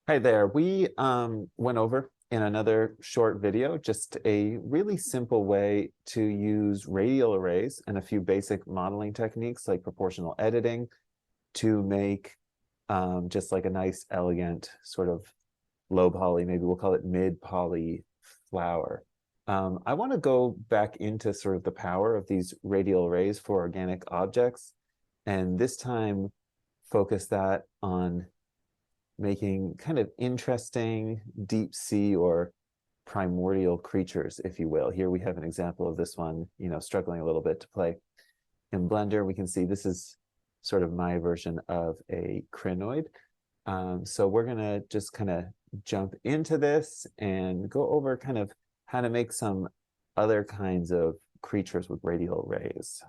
Hi there. We went over in another short video just a really simple way to use radial arrays and a few basic modeling techniques like proportional editing to make just like a nice, elegant sort of low poly, maybe we'll call it mid poly flower. I want to go back into sort of the power of these radial arrays for organic objects, and this time focus that on making kind of interesting deep sea or primordial creatures, if you will. Here we have an example of this one, struggling a little bit to play. In Blender, we can see this is sort of my version of a crinoid. So we're gonna just kind of jump into this and go over kind of how to make some other kinds of creatures with radial arrays.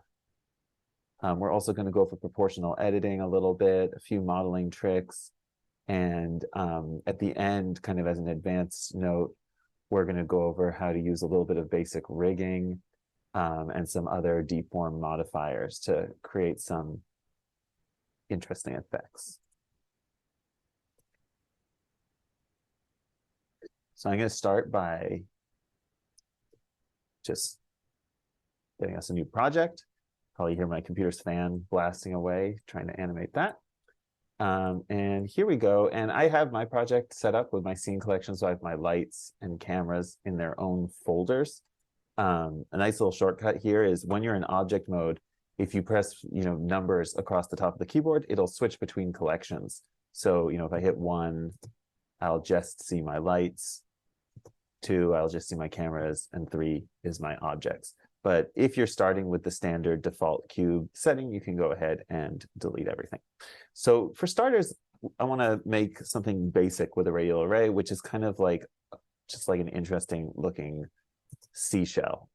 We're also going to go for proportional editing a little bit, a few modeling tricks, and at the end, kind of as an advanced note, we're going to go over how to use a little bit of basic rigging and some other deform modifiers to create some interesting effects. So I'm going to start by just getting us a new project. Probably hear my computer's fan blasting away, trying to animate that. And here we go. And I have my project set up with my scene collection. So I have my lights and cameras in their own folders. A nice little shortcut here is when you're in object mode, if you press numbers across the top of the keyboard, it'll switch between collections. So if I hit 1, I'll just see my lights. 2, I'll just see my cameras, and 3 is my objects. But if you're starting with the standard default cube setting, you can go ahead and delete everything. So for starters, I want to make something basic with a radial array, which is kind of like just like an interesting looking seashell.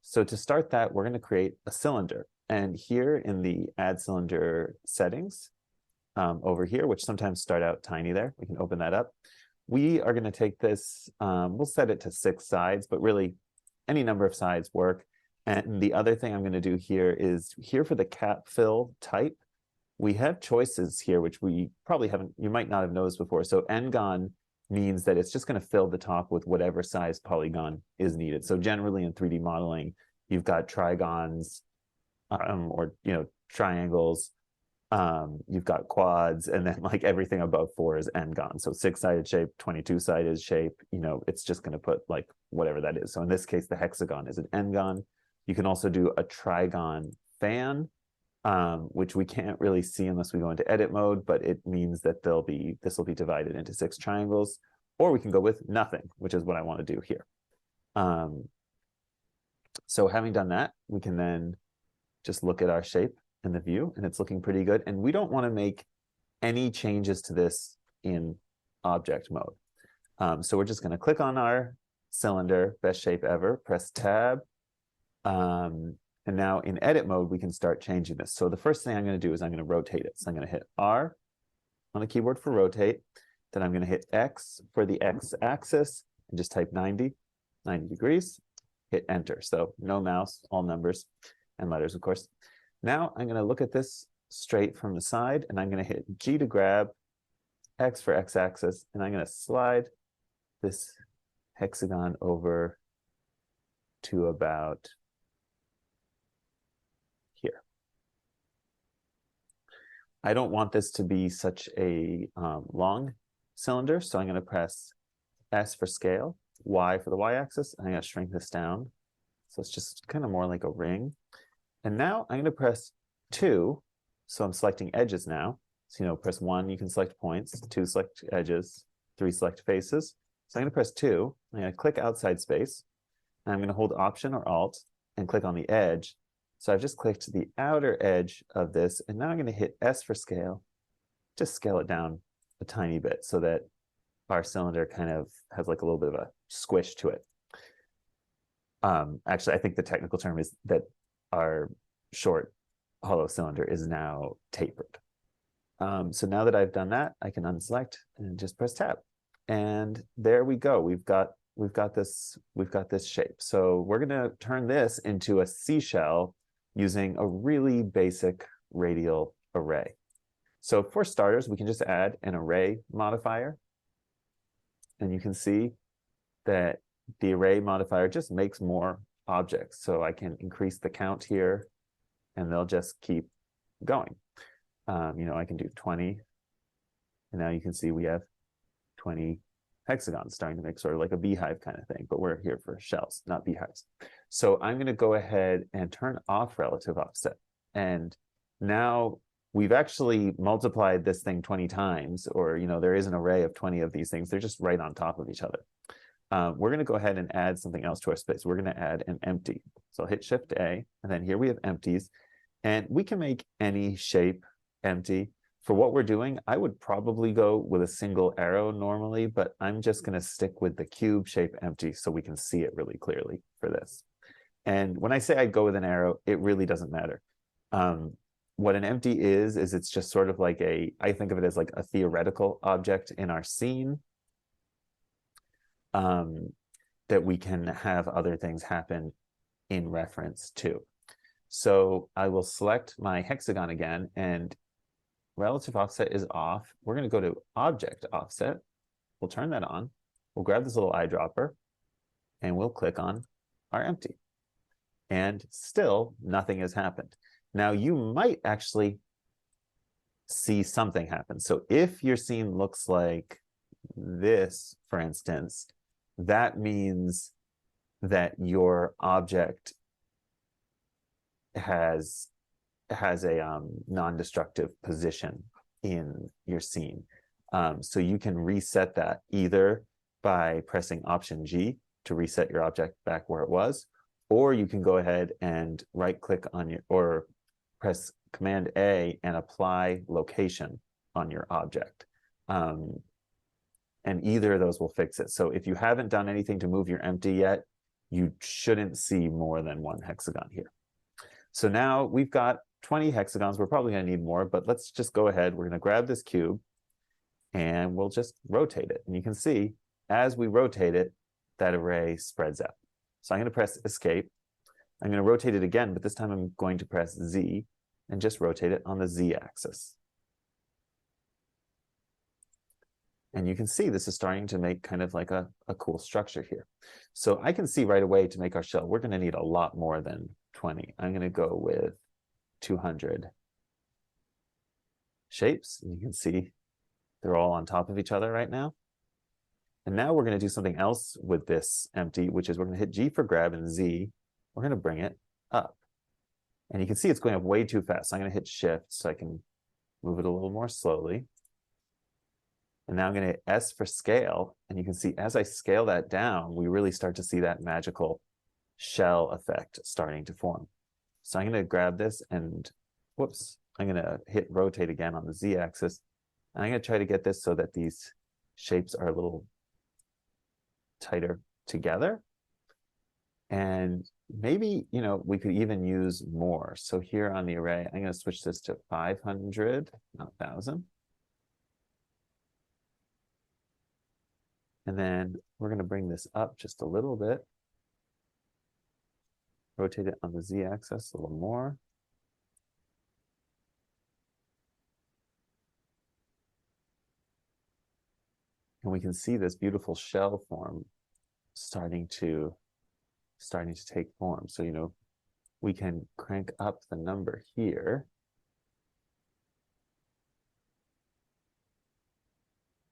So to start that, we're going to create a cylinder. And here in the add cylinder settings over here, which sometimes start out tiny there, we can open that up. We are going to take this, we'll set it to 6 sides, but really any number of sides work. And the other thing I'm going to do here is here for the cap fill type, we have choices here, which we probably haven't, you might not have noticed before. So n-gon means that it's just going to fill the top with whatever size polygon is needed. So generally in 3D modeling, you've got trigons or triangles. You've got quads, and then like everything above 4 is n-gon. So 6-sided shape, 22-sided shape, it's just going to put like whatever that is. So in this case, the hexagon is an n-gon. You can also do a trigon fan, which we can't really see unless we go into edit mode, but it means that this will be divided into 6 triangles. Or we can go with nothing, which is what I want to do here. So having done that, we can then just look at our shape in the view, and it's looking pretty good. And we don't want to make any changes to this in object mode. So we're just going to click on our cylinder, best shape ever, press tab. And now in edit mode, we can start changing this. So the first thing I'm going to do is I'm going to rotate it. So I'm going to hit R on the keyboard for rotate. Then I'm going to hit X for the X axis and just type 90 degrees, hit enter. So no mouse, all numbers and letters, of course. Now I'm going to look at this straight from the side, and I'm going to hit G to grab, X for X axis, and I'm going to slide this hexagon over to about here. I don't want this to be such a long cylinder, so I'm going to press S for scale, Y for the Y axis, and I'm going to shrink this down. So it's just kind of more like a ring. And now I'm going to press 2. So I'm selecting edges now. So, press 1, you can select points. 2, select edges. 3, select faces. So I'm going to press 2. I'm going to click outside space. And I'm going to hold Option or Alt and click on the edge. So I've just clicked the outer edge of this. And now I'm going to hit S for scale. Just scale it down a tiny bit so that our cylinder kind of has like a little bit of a squish to it. Actually, I think the technical term is that our short hollow cylinder is now tapered. So now that I've done that, I can unselect and just press tab. And there we go. We've got this shape. So we're going to turn this into a seashell using a really basic radial array. So for starters, we can just add an array modifier. And you can see that the array modifier just makes more objects. So I can increase the count here, and they'll just keep going. I can do 20. And now you can see we have 20 hexagons starting to make sort of like a beehive kind of thing, but we're here for shells, not beehives. So I'm going to go ahead and turn off relative offset. And now we've actually multiplied this thing 20 times, or there is an array of 20 of these things. They're just right on top of each other. We're going to go ahead and add something else to our space. We're going to add an empty. So I'll hit Shift A, and then here we have empties. And we can make any shape empty. For what we're doing, I would probably go with a single arrow normally, but I'm just going to stick with the cube shape empty so we can see it really clearly for this. And when I say I go with an arrow, it really doesn't matter. What an empty is it's just sort of like I think of it as like a theoretical object in our scene that we can have other things happen in reference to. So I will select my hexagon again, and relative offset is off. We're going to go to object offset. We'll turn that on. We'll grab this little eyedropper, and we'll click on our empty. And still, nothing has happened. Now, you might actually see something happen. So if your scene looks like this, for instance, that means that your object has a non-destructive position in your scene. So you can reset that either by pressing Option G to reset your object back where it was, or you can go ahead and right-click on or press Command A and apply location on your object. And either of those will fix it. So if you haven't done anything to move your empty yet, you shouldn't see more than one hexagon here. So now we've got 20 hexagons. We're probably going to need more, but let's just go ahead. We're going to grab this cube, and we'll just rotate it. And you can see, as we rotate it, that array spreads out. So I'm going to press Escape. I'm going to rotate it again, but this time I'm going to press Z and just rotate it on the Z axis. And you can see this is starting to make kind of like a cool structure here. So I can see right away to make our shell, we're going to need a lot more than 20. I'm going to go with 200 shapes. And you can see they're all on top of each other right now. And now we're going to do something else with this empty, which is we're going to hit G for grab and Z. We're going to bring it up. And you can see it's going up way too fast. So I'm going to hit Shift so I can move it a little more slowly. And now I'm going to hit S for scale. And you can see as I scale that down, we really start to see that magical shell effect starting to form. So I'm going to grab this and, whoops, I'm going to hit rotate again on the Z axis. And I'm going to try to get this so that these shapes are a little tighter together. And maybe, we could even use more. So here on the array, I'm going to switch this to 500, not 1,000. And then we're going to bring this up just a little bit. Rotate it on the Z axis a little more. And we can see this beautiful shell form starting to take form. So, we can crank up the number here.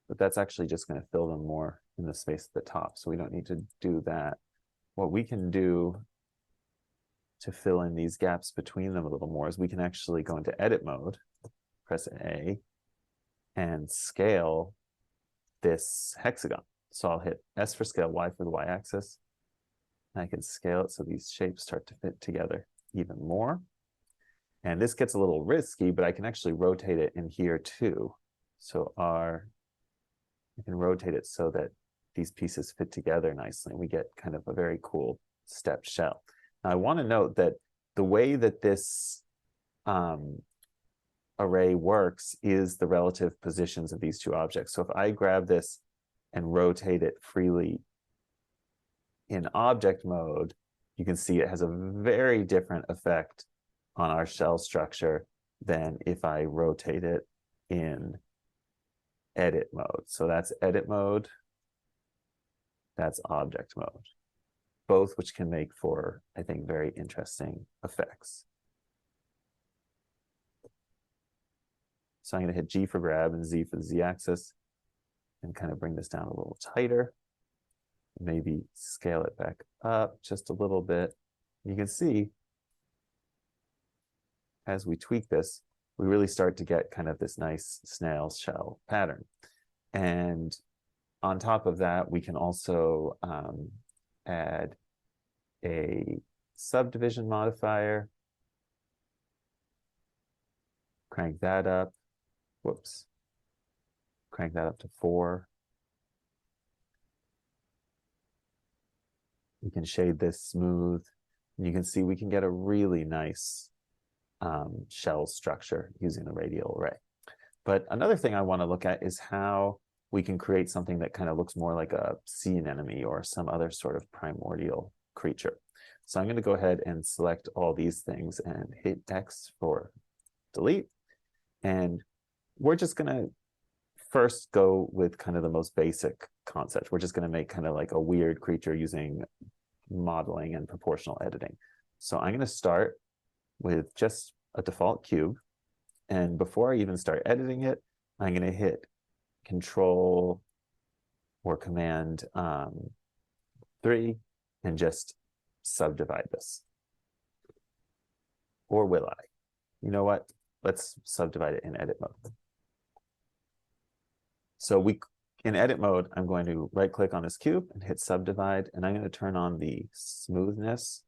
But that's actually just going to fill them more in the space at the top. So we don't need to do that. What we can do to fill in these gaps between them a little more is we can actually go into edit mode, press A, and scale this hexagon. So I'll hit S for scale, Y for the Y axis. And I can scale it so these shapes start to fit together even more. And this gets a little risky, but I can actually rotate it in here too. So I can rotate it so that these pieces fit together nicely. And we get kind of a very cool stepped shell. Now, I want to note that the way that this array works is the relative positions of these two objects. So if I grab this and rotate it freely in object mode, you can see it has a very different effect on our shell structure than if I rotate it in edit mode. So that's edit mode, that's object mode, both which can make for, I think, very interesting effects. So I'm going to hit G for grab and Z for the Z-axis and kind of bring this down a little tighter. Maybe scale it back up just a little bit. You can see as we tweak this, we really start to get kind of this nice snail shell pattern. And on top of that, we can also add a subdivision modifier, crank that up, whoops, crank that up to 4. We can shade this smooth, and you can see we can get a really nice shell structure using the radial array. But another thing I want to look at is how we can create something that kind of looks more like a sea anemone or some other sort of primordial creature. So I'm going to go ahead and select all these things and hit X for delete. And we're just going to first go with kind of the most basic concept. We're just going to make kind of like a weird creature using modeling and proportional editing. So I'm going to start with just a default cube. And before I even start editing it, I'm going to hit Control or Command 3 and just subdivide this. Or will I? You know what? Let's subdivide it in edit mode. So in edit mode, I'm going to right click on this cube and hit subdivide, and I'm going to turn on the smoothness,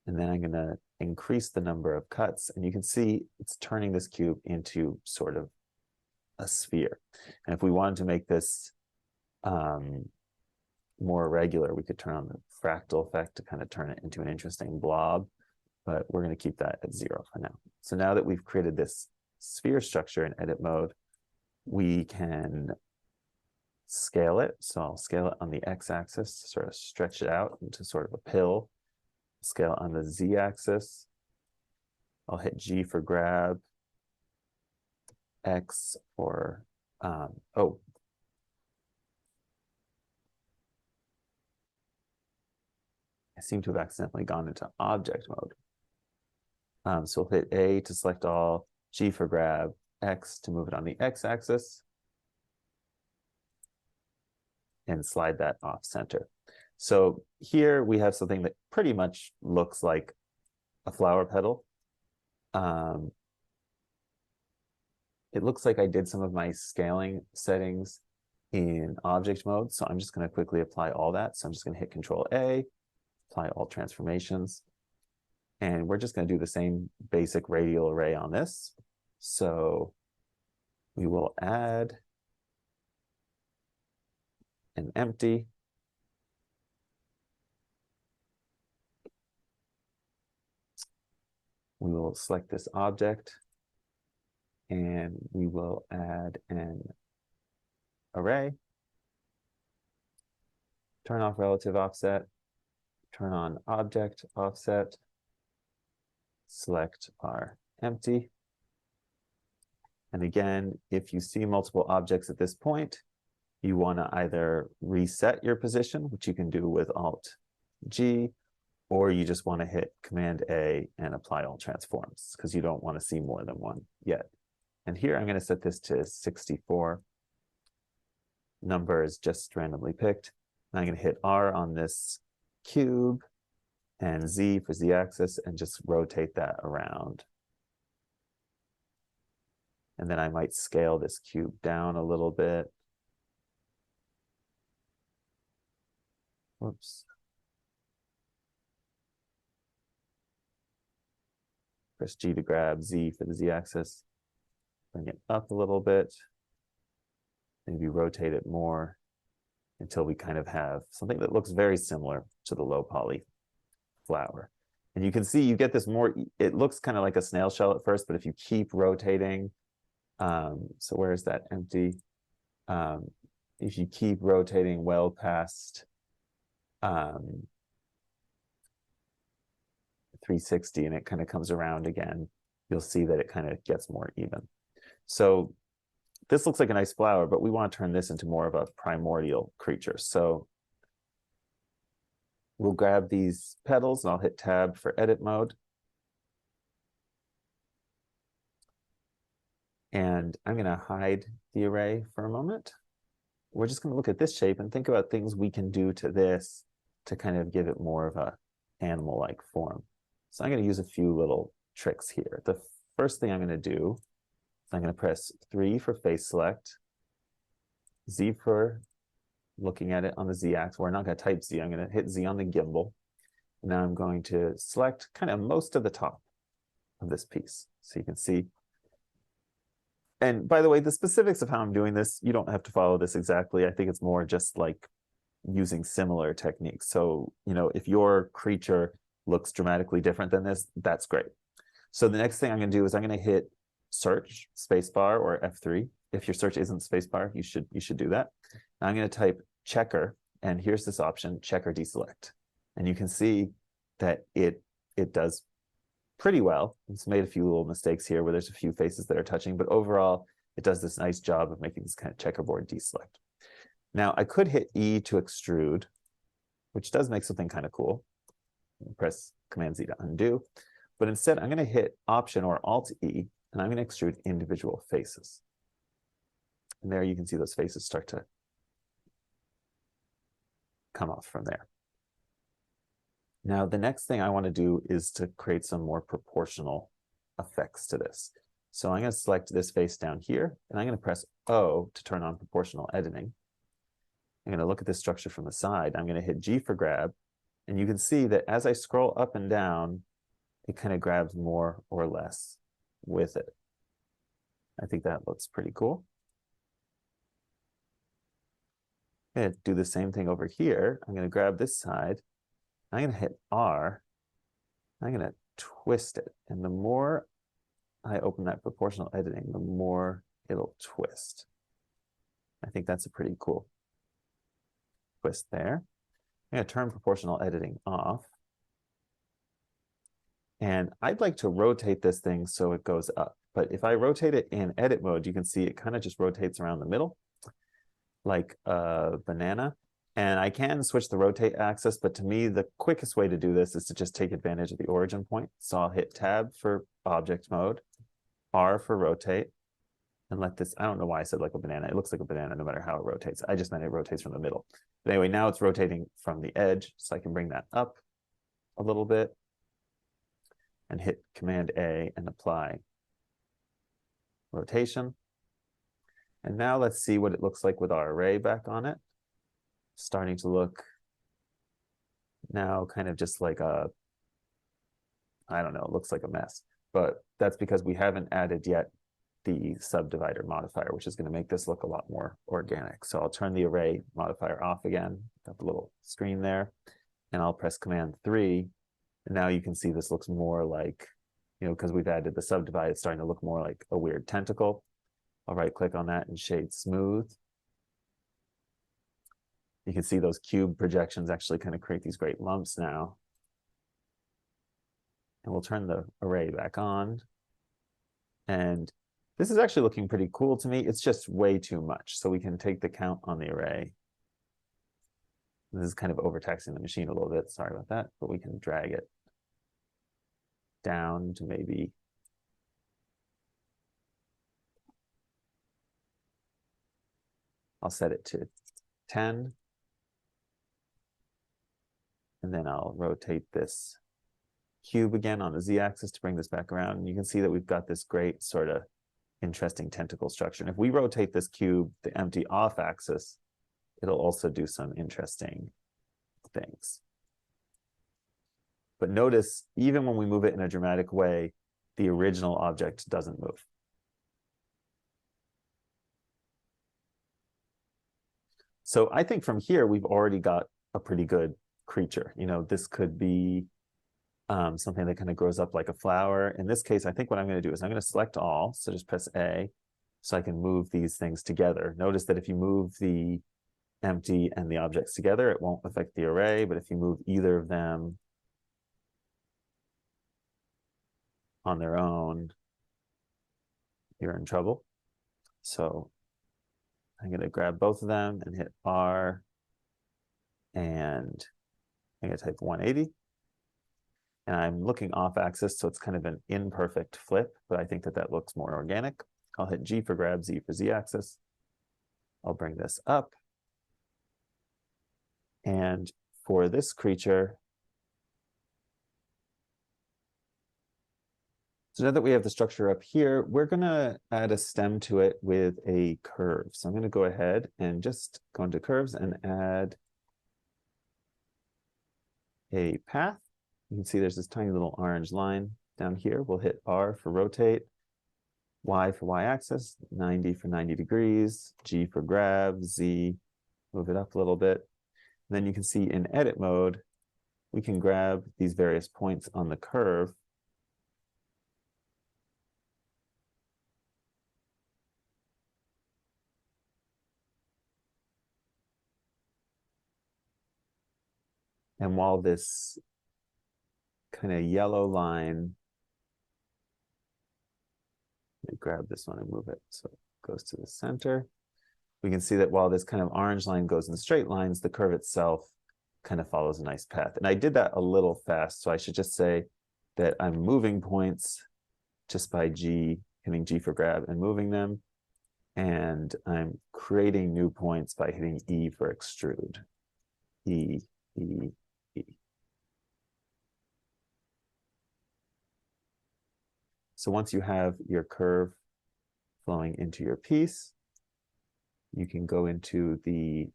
and then I'm going to increase the number of cuts, and you can see it's turning this cube into sort of a sphere. And if we wanted to make this more regular, we could turn on the fractal effect to kind of turn it into an interesting blob, but we're going to keep that at 0 for now. So now that we've created this sphere structure in edit mode, we can scale it. So I'll scale it on the x-axis to sort of stretch it out into sort of a pill. Scale on the z-axis. I'll hit G for grab, X for, oh. I seem to have accidentally gone into object mode. So we'll hit A to select all, G for grab, X to move it on the x-axis, and slide that off center. So here we have something that pretty much looks like a flower petal. It looks like I did some of my scaling settings in object mode, so I'm just going to quickly apply all that. So I'm just going to hit Control A, apply all transformations, and we're just going to do the same basic radial array on this. So we will add an empty. We will select this object, and we will add an array, turn off relative offset, turn on object offset, select our empty. And again, if you see multiple objects at this point, you want to either reset your position, which you can do with Alt-G, or you just want to hit Command A and apply all transforms because you don't want to see more than one yet. And here I'm going to set this to 64. Number is just randomly picked. And I'm going to hit R on this cube and Z for Z-axis and just rotate that around. And then I might scale this cube down a little bit. Whoops. Press G to grab, Z for the Z-axis. Bring it up a little bit. Maybe rotate it more until we kind of have something that looks very similar to the low poly flower. And you can see you get this more, it looks kind of like a snail shell at first, but if you keep rotating, so where's that empty? If you keep rotating well past 360 and it kind of comes around again, you'll see that it kind of gets more even. So this looks like a nice flower, but we want to turn this into more of a primordial creature. So we'll grab these petals and I'll hit tab for edit mode. And I'm going to hide the array for a moment. We're just going to look at this shape and think about things we can do to this to kind of give it more of a animal-like form. So I'm going to use a few little tricks here. The first thing I'm going to do is I'm going to press 3 for face select, Z for looking at it on the Z axis. We're not going to type Z. I'm going to hit Z on the gimbal. Now I'm going to select kind of most of the top of this piece. So you can see. And by the way, the specifics of how I'm doing this, you don't have to follow this exactly. I think it's more just like using similar techniques. So, you know, if your creature looks dramatically different than this, that's great. So the next thing I'm going to do is I'm going to hit search, spacebar, or F3. If your search isn't spacebar, you should do that. Now I'm going to type checker, and here's this option, checker deselect. And you can see that it does pretty well. It's made a few little mistakes here where there's a few faces that are touching, but overall, it does this nice job of making this kind of checkerboard deselect. Now, I could hit E to extrude, which does make something kind of cool. Press Command Z to undo. But instead, I'm going to hit Option or Alt E, and I'm going to extrude individual faces. And there you can see those faces start to come off from there. Now, the next thing I want to do is to create some more proportional effects to this. So I'm going to select this face down here, and I'm going to press O to turn on proportional editing. I'm going to look at this structure from the side. I'm going to hit G for grab, and you can see that as I scroll up and down, it kind of grabs more or less with it. I think that looks pretty cool. I'm going to do the same thing over here. I'm going to grab this side. I'm going to hit R. I'm going to twist it. And the more I open that proportional editing, the more it'll twist. I think that's a pretty cool twist there. I'm going to turn proportional editing off. And I'd like to rotate this thing so it goes up. But if I rotate it in edit mode, you can see it kind of just rotates around the middle like a banana. And I can switch the rotate axis, but to me, the quickest way to do this is to just take advantage of the origin point. So I'll hit tab for object mode, R for rotate, and let this, I don't know why I said like a banana. It looks like a banana no matter how it rotates. I just meant it rotates from the middle. But anyway, now it's rotating from the edge, so I can bring that up a little bit and hit Command A and apply rotation. And now let's see what it looks like with our array back on it. Starting to look now kind of just like a, I don't know, it looks like a mess. But that's because we haven't added yet the subdivider modifier, which is going to make this look a lot more organic. So I'll turn the array modifier off again, got the little screen there, and I'll press Command 3. And now you can see this looks more like, you know, because we've added the subdivide, it's starting to look more like a weird tentacle. I'll right click on that and shade smooth. You can see those cube projections actually kind of create these great lumps now. And we'll turn the array back on. And this is actually looking pretty cool to me. It's just way too much. So we can take the count on the array. This is kind of overtaxing the machine a little bit. Sorry about that, but we can drag it down to maybe I'll set it to 10. And then I'll rotate this cube again on the Z-axis to bring this back around. And you can see that we've got this great sort of interesting tentacle structure. And if we rotate this cube, the empty off axis, it'll also do some interesting things. But notice, even when we move it in a dramatic way, the original object doesn't move. So I think from here, we've already got a pretty good creature. You know, this could be something that kind of grows up like a flower. In this case, I think what I'm going to do is I'm going to select all. So just press A so I can move these things together. Notice that if you move the empty and the objects together, it won't affect the array. But if you move either of them on their own, you're in trouble. So I'm going to grab both of them and hit R, and I'm going to type 180. And I'm looking off axis, so it's kind of an imperfect flip, but I think that that looks more organic. I'll hit G for grab, Z for Z axis. I'll bring this up. And for this creature, so now that we have the structure up here, we're going to add a stem to it with a curve. So I'm going to go ahead and just go into curves and add a path. You can see there's this tiny little orange line down here. We'll hit R for rotate, Y for Y-axis, 90 for 90 degrees, G for grab, Z, move it up a little bit. And then you can see in edit mode, we can grab these various points on the curve and while this kind of yellow line, let me grab this one and move it so it goes to the center. We can see that while this kind of orange line goes in straight lines, the curve itself kind of follows a nice path. And I did that a little fast, so I should just say that I'm moving points just by G, hitting G for grab and moving them. And I'm creating new points by hitting E for extrude. E, E, E. So once you have your curve flowing into your piece, you can go into the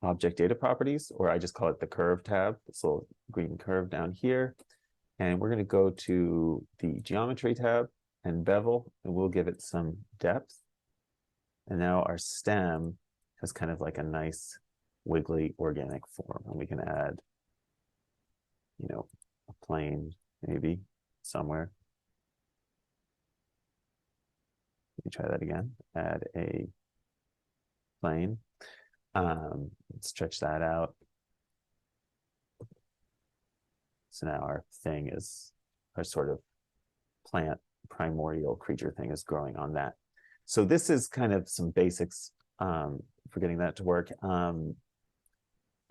object data properties, or I just call it the curve tab, this little green curve down here. And we're going to go to the geometry tab and bevel, and we'll give it some depth. And now our stem has kind of like a nice wiggly organic form. And we can add, you know, a plane maybe somewhere. Let me try that again. Add a plane. Stretch that out. So now our thing is, our sort of plant primordial creature thing is growing on that. So this is kind of some basics for getting that to work.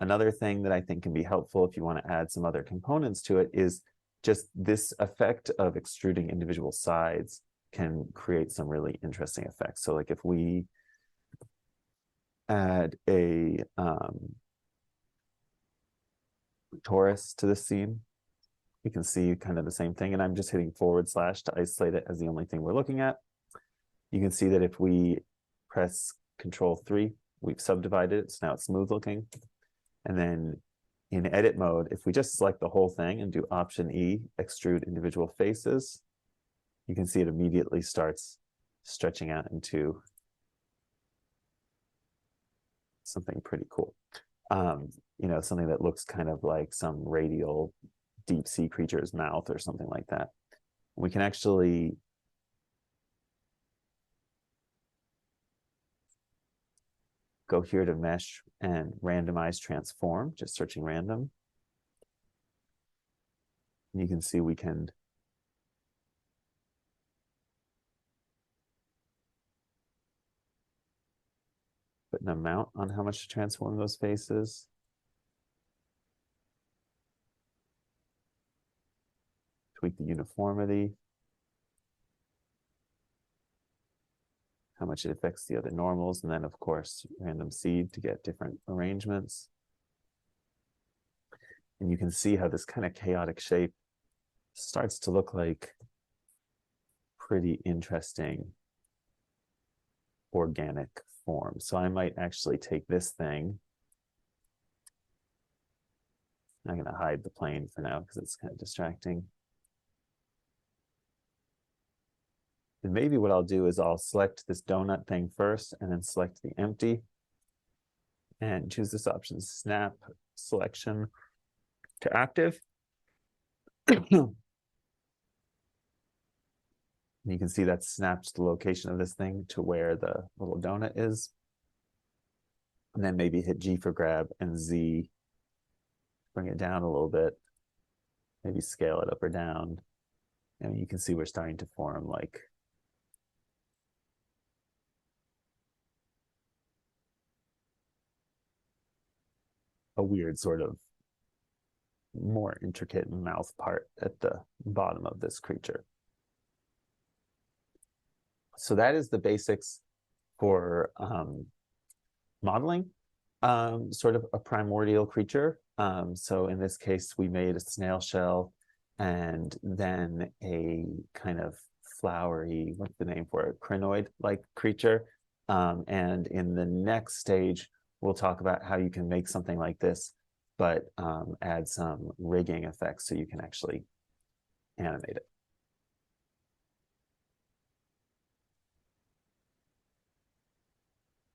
Another thing that I think can be helpful if you want to add some other components to it is just this effect of extruding individual sides can create some really interesting effects. So like if we add a torus to this scene, you can see kind of the same thing. And I'm just hitting / to isolate it as the only thing we're looking at. You can see that if we press Control-3, we've subdivided it, so now it's smooth looking. And then in edit mode, if we just select the whole thing and do Option E, extrude individual faces, you can see it immediately starts stretching out into something pretty cool. You know, something that looks kind of like some radial deep sea creature's mouth or something like that. We can actually go here to mesh and randomize transform, just searching random. And you can see we can put an amount on how much to transform those faces. Tweak the uniformity. How much it affects the other normals, and then of course, random seed to get different arrangements. And you can see how this kind of chaotic shape starts to look like pretty interesting organic form. So I might actually take this thing. I'm going to hide the plane for now because it's kind of distracting. And maybe what I'll do is I'll select this donut thing first and then select the empty and choose this option, snap selection to active. You can see that snaps the location of this thing to where the little donut is. And then maybe hit G for grab and Z, bring it down a little bit, maybe scale it up or down. And you can see we're starting to form like a weird sort of more intricate mouth part at the bottom of this creature. So that is the basics for modeling sort of a primordial creature. So in this case, we made a snail shell and then a kind of flowery, what's the name for it, crinoid-like creature. And in the next stage, we'll talk about how you can make something like this, but add some rigging effects so you can actually animate it.